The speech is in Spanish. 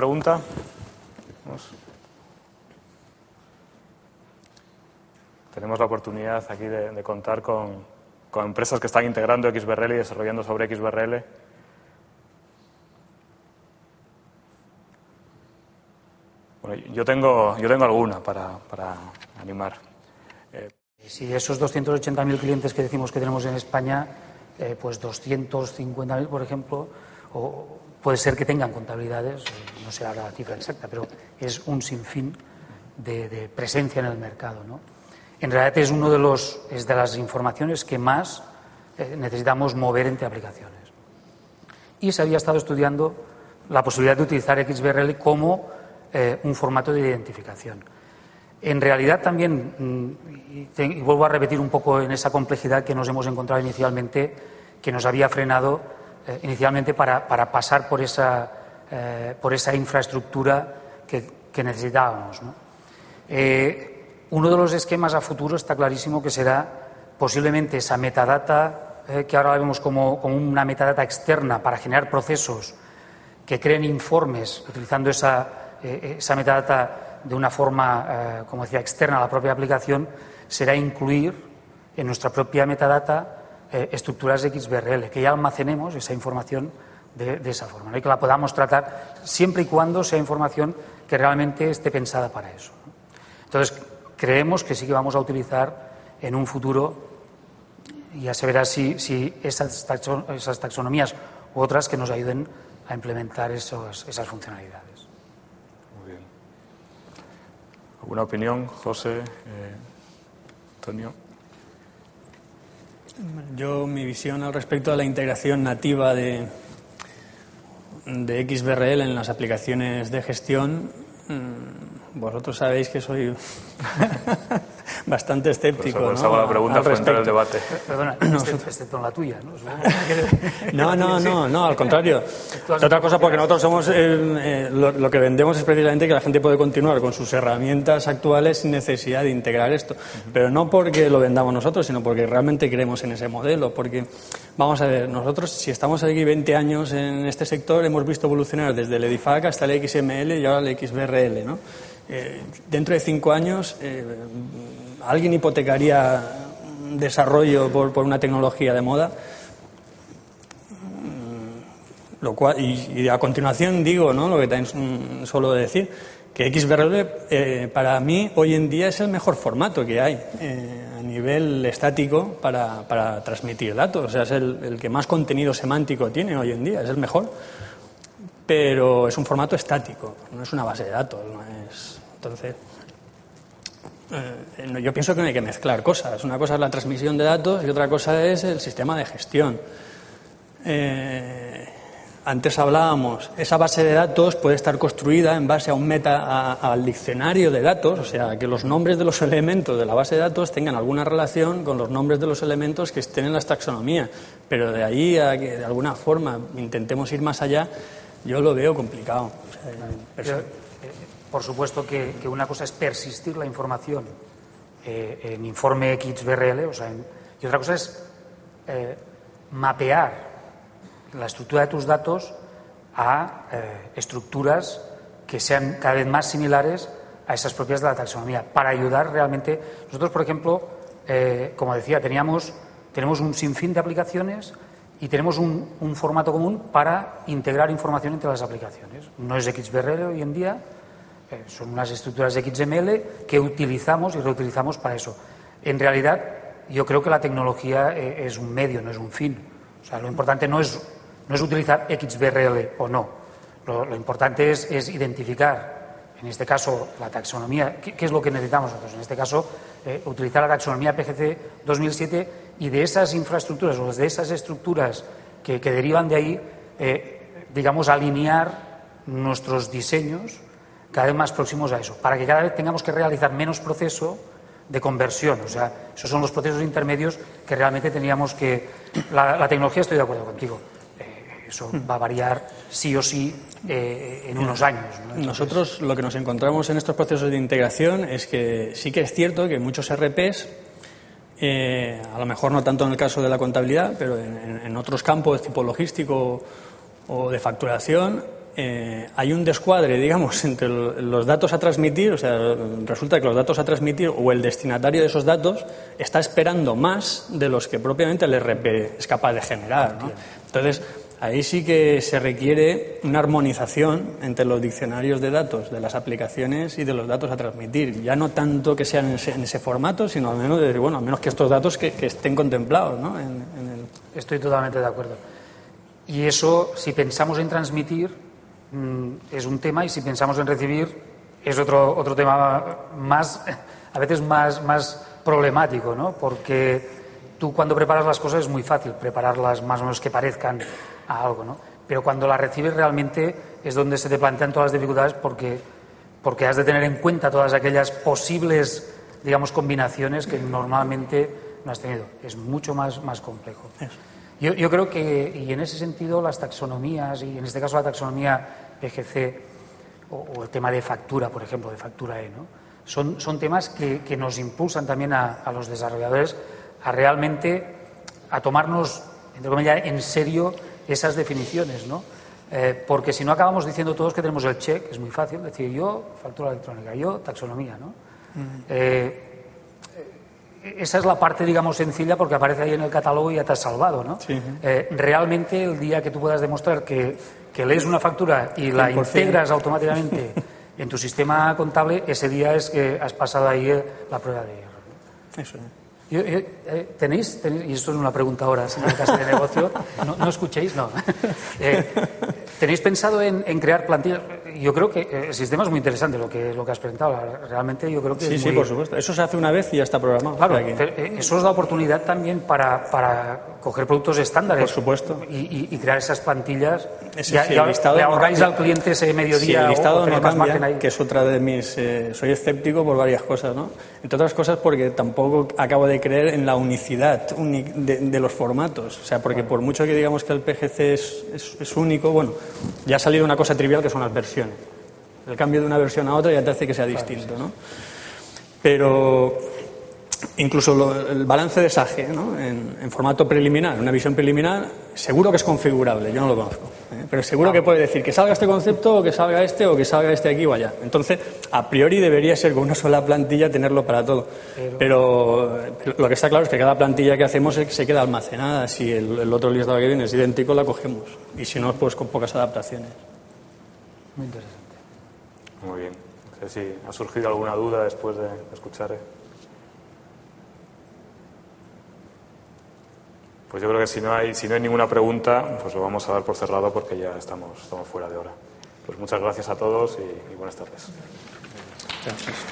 pregunta? Vamos. Tenemos la oportunidad aquí de contar con empresas que están integrando XBRL y desarrollando sobre XBRL. Bueno, yo tengo alguna para animar. Si esos 280.000 clientes que decimos que tenemos en España, pues 250.000, por ejemplo, o puede ser que tengan contabilidades, no sé ahora la cifra exacta, pero es un sinfín de presencia en el mercado, ¿no? En realidad es de las informaciones que más necesitamos mover entre aplicaciones. Y se había estado estudiando la posibilidad de utilizar XBRL como un formato de identificación. En realidad también, y vuelvo a repetir un poco en esa complejidad que nos hemos encontrado inicialmente, que nos había frenado inicialmente para pasar por esa infraestructura que necesitábamos, ¿no? Uno de los esquemas a futuro está clarísimo que será posiblemente esa metadata, que ahora la vemos como una metadata externa para generar procesos que creen informes utilizando esa metadata de una forma, como decía, externa a la propia aplicación, será incluir en nuestra propia metadata estructuras de XBRL, que ya almacenemos esa información de esa forma, ¿no? Y que la podamos tratar siempre y cuando sea información que realmente esté pensada para eso, ¿no? Entonces, creemos que sí que vamos a utilizar en un futuro, y ya se verá si esas taxonomías u otras que nos ayuden a implementar esas funcionalidades. Muy bien. ¿Alguna opinión, José, Antonio? Yo, mi visión al respecto de la integración nativa de XBRL en las aplicaciones de gestión, vosotros sabéis que soy bastante escéptico. Pues hago la pregunta para entrar en el debate. Perdona, excepto en la tuya, ¿no? No, al contrario. Otra cosa, porque nosotros somos lo que vendemos es precisamente que la gente puede continuar con sus herramientas actuales sin necesidad de integrar esto. Pero no porque lo vendamos nosotros, sino porque realmente creemos en ese modelo. Porque, vamos a ver, nosotros si estamos aquí 20 años en este sector, hemos visto evolucionar desde el EDIFAC hasta el XML y ahora el XBRL, ¿no? Dentro de 5 años, ¿alguien hipotecaría desarrollo por una tecnología de moda? Lo cual, y a continuación digo, ¿no?, lo que también suelo decir, que XBRL para mí hoy en día es el mejor formato que hay a nivel estático para transmitir datos. O sea, es el que más contenido semántico tiene hoy en día, es el mejor. Pero es un formato estático, no es una base de datos, no es. Entonces, yo pienso que no hay que mezclar cosas. Una cosa es la transmisión de datos y otra cosa es el sistema de gestión. Antes hablábamos, esa base de datos puede estar construida en base a al diccionario de datos, o sea, que los nombres de los elementos de la base de datos tengan alguna relación con los nombres de los elementos que estén en las taxonomías. Pero de ahí a que de alguna forma intentemos ir más allá, yo lo veo complicado. Por supuesto que una cosa es persistir la información en informe XBRL, y otra cosa es mapear la estructura de tus datos a estructuras que sean cada vez más similares a esas propias de la taxonomía, para ayudar realmente. Nosotros, por ejemplo, como decía, tenemos un sinfín de aplicaciones y tenemos un formato común para integrar información entre las aplicaciones. No es XBRL hoy en día, son unas estructuras de XML que utilizamos y reutilizamos para eso. En realidad, yo creo que la tecnología es un medio, no es un fin. O sea, lo importante no es utilizar XBRL o no. Lo importante es identificar, en este caso, la taxonomía. ¿Qué es lo que necesitamos nosotros? En este caso, utilizar la taxonomía PGC 2007 y de esas infraestructuras o de esas estructuras que derivan de ahí, digamos, alinear nuestros diseños cada vez más próximos a eso, para que cada vez tengamos que realizar menos proceso de conversión. O sea, esos son los procesos intermedios que realmente teníamos que. La tecnología, estoy de acuerdo contigo, eso va a variar sí o sí en unos años, ¿no? Entonces, nosotros lo que nos encontramos en estos procesos de integración es que sí que es cierto que muchos RPs, a lo mejor no tanto en el caso de la contabilidad, pero en otros campos tipo logístico o de facturación, hay un descuadre, digamos, entre los datos a transmitir, o sea, resulta que los datos a transmitir o el destinatario de esos datos está esperando más de los que propiamente el RP es capaz de generar, ¿no? Entonces, ahí sí que se requiere una armonización entre los diccionarios de datos de las aplicaciones y de los datos a transmitir. Ya no tanto que sean en ese formato, sino al menos, al menos que estos datos que estén contemplados, ¿no? Estoy totalmente de acuerdo. Y eso, si pensamos en transmitir, es un tema, y si pensamos en recibir, es otro tema más, a veces más problemático, ¿no? Porque tú cuando preparas las cosas es muy fácil prepararlas más o menos que parezcan a algo, ¿no? Pero cuando las recibes realmente es donde se te plantean todas las dificultades, porque has de tener en cuenta todas aquellas posibles, digamos, combinaciones que normalmente no has tenido. Es mucho más complejo. Eso. Yo creo que, y en ese sentido, las taxonomías, y en este caso la taxonomía PGC o el tema de factura, por ejemplo, de factura E, ¿no? Son temas que nos impulsan también a los desarrolladores a realmente a tomarnos, entre comillas, en serio esas definiciones, ¿no? Porque si no acabamos diciendo todos que tenemos el check, es muy fácil decir yo factura electrónica, yo taxonomía, ¿no? Esa es la parte, digamos, sencilla, porque aparece ahí en el catálogo y ya te has salvado, ¿no? Sí. Realmente, el día que tú puedas demostrar que lees una factura y la 100%. Integras automáticamente en tu sistema contable, ese día es que has pasado ahí la prueba de hierro, ¿no? Eso es. ¿Tenéis, y esto es una pregunta ahora, en el caso de negocio, no escuchéis, no. ¿Tenéis pensado en crear plantillas? Yo creo que el sistema es muy interesante, lo que has presentado. Realmente yo creo que sí, por supuesto. Eso se hace una vez y ya está programado. Claro, eso os da oportunidad también para coger productos estándares. Por supuesto. Y crear esas plantillas. Le ahorráis al cliente ese mediodía. Si el listado no cambia, que es otra de mis... soy escéptico por varias cosas, ¿no? Entre otras cosas porque tampoco acabo de creer en la unicidad de los formatos. O sea, porque por mucho que digamos que el PGC es único, bueno, ya ha salido una cosa trivial que son las versiones. El cambio de una versión a otra ya te hace que sea distinto, ¿no? Pero incluso el balance de SAGE, ¿no? En formato preliminar, una visión preliminar, seguro que es configurable, yo no lo conozco, pero seguro que puede decir que salga este concepto o que salga este aquí o allá. Entonces, a priori debería ser con una sola plantilla tenerlo para todo. Pero lo que está claro es que cada plantilla que hacemos se queda almacenada. Si el otro listado que viene es idéntico, la cogemos. Y si no, pues con pocas adaptaciones. Muy interesante. Muy bien. No sé si ha surgido alguna duda después de escuchar. Pues yo creo que si no hay ninguna pregunta, pues lo vamos a dar por cerrado porque ya estamos fuera de hora. Pues muchas gracias a todos y buenas tardes. Gracias.